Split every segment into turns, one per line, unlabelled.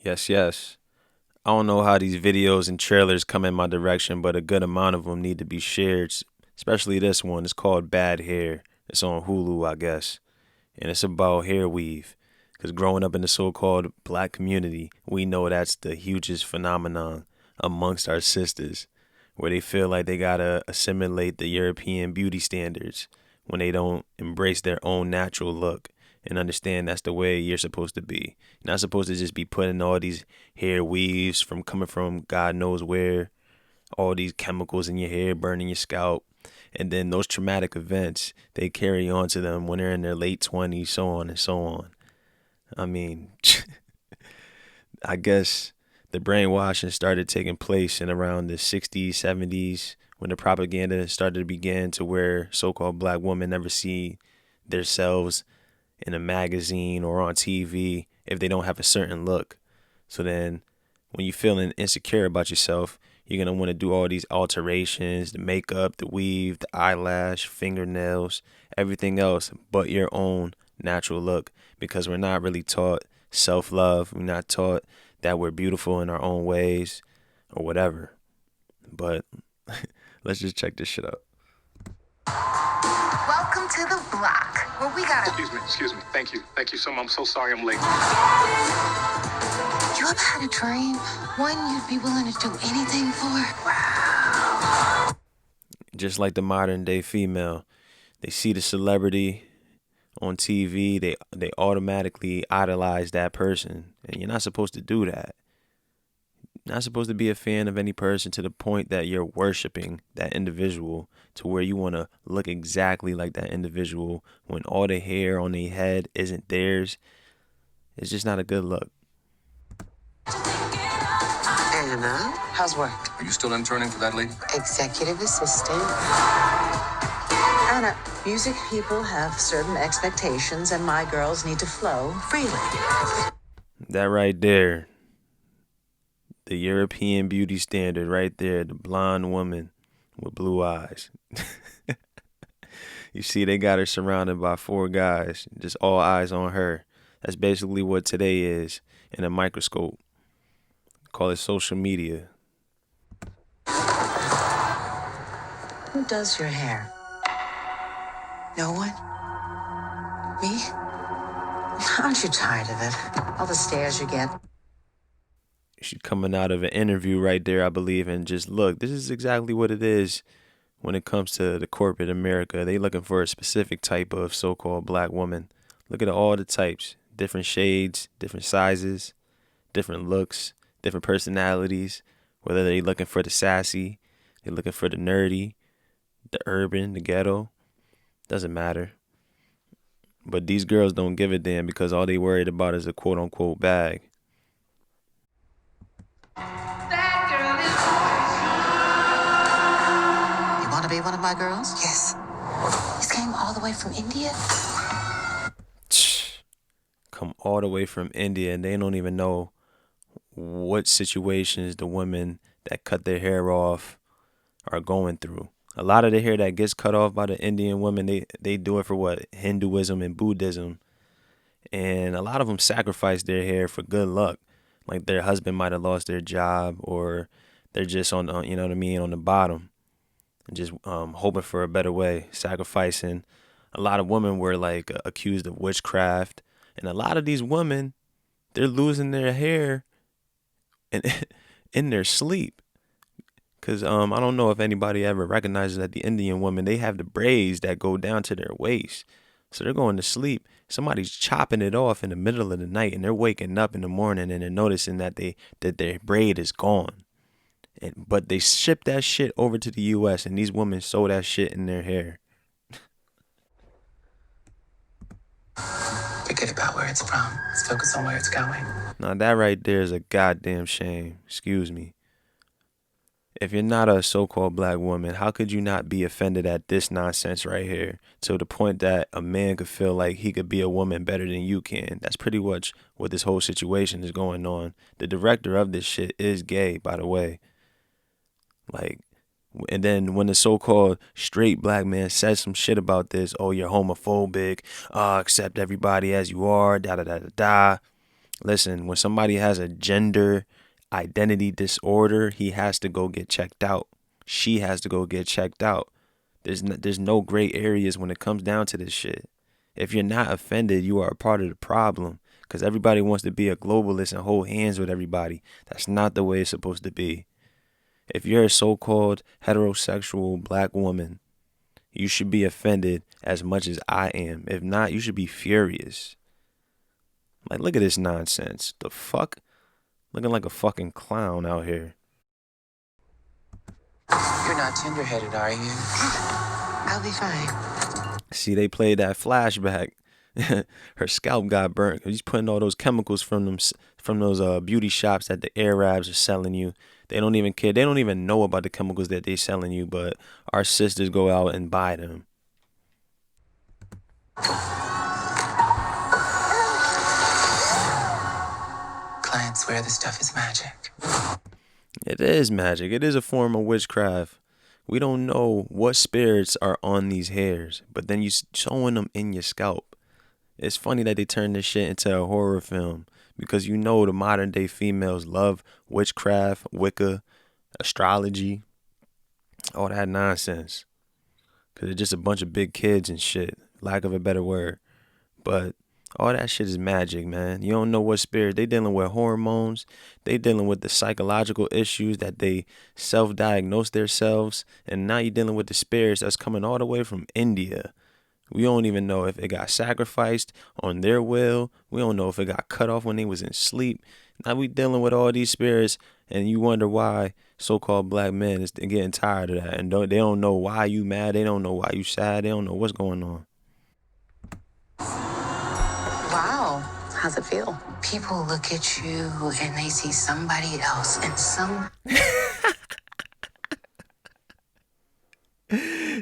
Yes, yes. I don't know how these videos and trailers come in my direction, but a good amount of them need to be shared, especially this one. It's called Bad Hair. It's on Hulu, I guess. And it's about hair weave. Because growing up in the so called black community, we know that's the hugest phenomenon amongst our sisters, where they feel like they gotta assimilate the European beauty standards when they don't embrace their own natural look and understand that's the way you're supposed to be. You're not supposed to just be putting all these hair weaves from coming from God knows where, all these chemicals in your hair, burning your scalp. And then those traumatic events, they carry on to them when they're in their late 20s, so on and so on. I mean, I guess the brainwashing started taking place in around the 60s, 70s, when the propaganda started to begin to where so-called black women never see themselves in a magazine or on TV if they don't have a certain look. So then when you're feeling insecure about yourself, you're going to want to do all these alterations, the makeup, the weave, the eyelash, fingernails, everything else but your own natural look because we're not really taught self love. We're not taught that we're beautiful in our own ways or whatever. But let's just check this shit out.
Welcome to the block, where we gotta.
Excuse me. Thank you so much. I'm so sorry I'm late.
You ever had a dream? One you'd be willing to do anything for?
Just like the modern day female, they see the celebrity on TV, they automatically idolize that person, and you're not supposed to do that. You're not supposed to be a fan of any person to the point that you're worshiping that individual to where you want to look exactly like that individual when all the hair on their head isn't theirs. It's just not a good look.
Anna, how's work?
Are you still interning for that lady?
Executive assistant. Anna, music people have certain expectations, and my girls need to flow freely.
That right there, the European beauty standard right there, the blonde woman with blue eyes. You see, they got her surrounded by four guys, just all eyes on her. That's basically what today is in a microscope. Call it social media.
Who does your hair? No one? Me? Aren't you tired of it? All the stares you get.
She's coming out of an interview right there, I believe, and just look, this is exactly what it is when it comes to the corporate America. They looking for a specific type of so-called black woman. Look at all the types, different shades, different sizes, different looks, different personalities. Whether they looking for the sassy, they looking for the nerdy, the urban, the ghetto, doesn't matter. But these girls don't give a damn because all they worried about is a quote unquote bag.
You want to be one of my girls? Yes. He's came all the way from India?
Come all the way from India and they don't even know what situations the women that cut their hair off are going through. A lot of the hair that gets cut off by the Indian women, they do it for what? Hinduism and Buddhism. And a lot of them sacrifice their hair for good luck. Like their husband might have lost their job or they're just you know what I mean, on the bottom. Just hoping for a better way, sacrificing. A lot of women were like accused of witchcraft. And a lot of these women, they're losing their hair in, in their sleep. Cause I don't know if anybody ever recognizes that the Indian women, they have the braids that go down to their waist. So they're going to sleep. Somebody's chopping it off in the middle of the night and they're waking up in the morning and they're noticing that their braid is gone. But they ship that shit over to the US and these women sew that shit in their hair.
Forget about where it's from. Let's focus on where it's going.
Now that right there is a goddamn shame. Excuse me. If you're not a so-called black woman, how could you not be offended at this nonsense right here? To the point that a man could feel like he could be a woman better than you can. That's pretty much what this whole situation is going on. The director of this shit is gay, by the way. Like, and then when the so-called straight black man says some shit about this, oh, you're homophobic, accept everybody as you are, da da da da da. Listen, when somebody has a gender identity disorder, he has to go get checked out. She has to go get checked out. There's no gray areas when it comes down to this shit. If you're not offended, you are a part of the problem. Because everybody wants to be a globalist and hold hands with everybody. That's not the way it's supposed to be. If you're a so-called heterosexual black woman, you should be offended as much as I am. If not, you should be furious. Like, look at this nonsense. The fuck? Looking like a fucking clown out here.
You're not tender-headed, are you? I'll be fine.
See, they played that flashback. Her scalp got burnt. He's putting all those chemicals from those beauty shops that the Arabs are selling you. They don't even care. They don't even know about the chemicals that they're selling you, but our sisters go out and buy them.
Clients swear this stuff is magic.
It is magic. It is a form of witchcraft. We don't know what spirits are on these hairs, but then you showing them in your scalp. It's funny that they turned this shit into a horror film because you know the modern day females love witchcraft, Wicca, astrology, all that nonsense. Because they're just a bunch of big kids and shit, lack of a better word. But all that shit is magic, man. You don't know what spirit. They dealing with hormones. They dealing with the psychological issues that they self-diagnose themselves. And now you're dealing with the spirits that's coming all the way from India. We don't even know if it got sacrificed on their will. We don't know if it got cut off when they was in sleep. Now we dealing with all these spirits, and you wonder why so-called black men is getting tired of that. And they don't know why you mad. They don't know why you sad. They don't know what's going on.
Wow. How's it feel? People look at you and they see somebody else and some...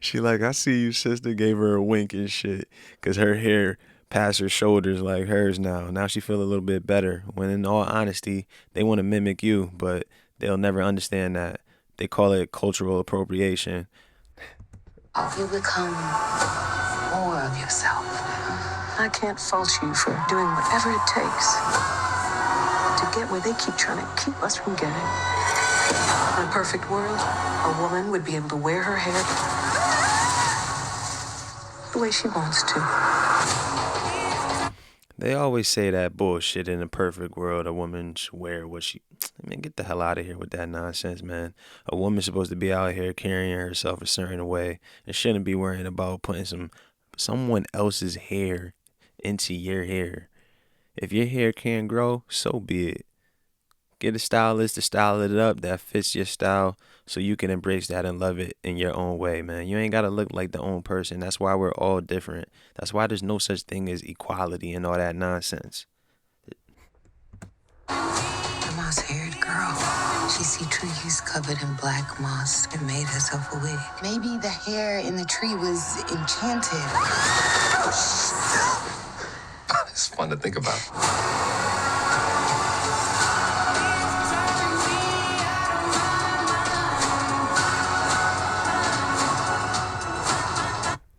She like, I see you, sister. Gave her a wink and shit. Because her hair past her shoulders like hers now. Now she feel a little bit better. When in all honesty, they want to mimic you, but they'll never understand that. They call it cultural appropriation.
You become more of yourself. I can't fault you for doing whatever it takes to get where they keep trying to keep us from getting. In a perfect world, a woman would be able to wear her hair the way she wants to.
They always say that bullshit. In a perfect world, a woman should wear what she... Man, get the hell out of here with that nonsense, man. A woman's supposed to be out here carrying herself a certain way and shouldn't be worrying about putting someone else's hair into your hair. If your hair can't grow, so be it. Get a stylist to style it up that fits your style so you can embrace that and love it in your own way, man. You ain't got to look like the own person. That's why we're all different. That's why there's no such thing as equality and all that nonsense.
The moss-haired girl. She see trees covered in black moss and made herself a wig. Maybe the hair in the tree was enchanted.
It's fun to think about.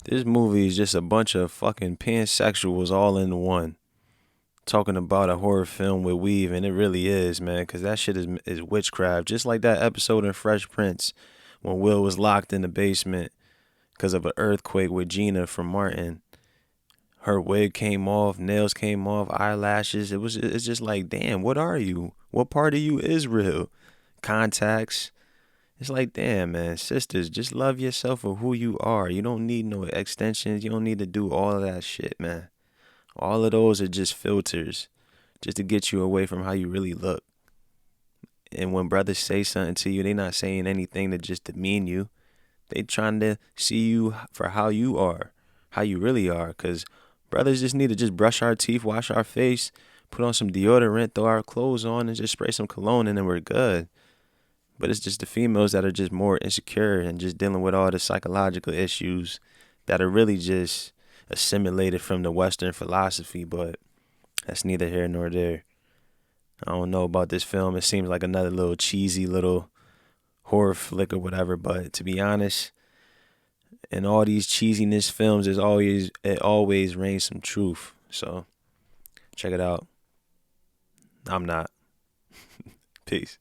This movie is just a bunch of fucking pansexuals all in one. Talking about a horror film with weave, and it really is, man, because that shit is witchcraft. Just like that episode in Fresh Prince when Will was locked in the basement because of an earthquake with Gina from Martin. Her wig came off, nails came off, eyelashes. It's just like, damn, what are you? What part of you is real? Contacts. It's like, damn, man, sisters, just love yourself for who you are. You don't need no extensions. You don't need to do all of that shit, man. All of those are just filters just to get you away from how you really look. And when brothers say something to you, they not saying anything to just demean you. They trying to see you for how you are, how you really are. Because brothers just need to just brush our teeth, wash our face, put on some deodorant, throw our clothes on, and just spray some cologne, and then we're good. But it's just the females that are just more insecure and just dealing with all the psychological issues that are really just assimilated from the Western philosophy, but that's neither here nor there. I don't know about this film. It seems like another little cheesy little horror flick or whatever, but to be honest, in all these cheesiness films, it always reigns some truth. So check it out. I'm not. Peace.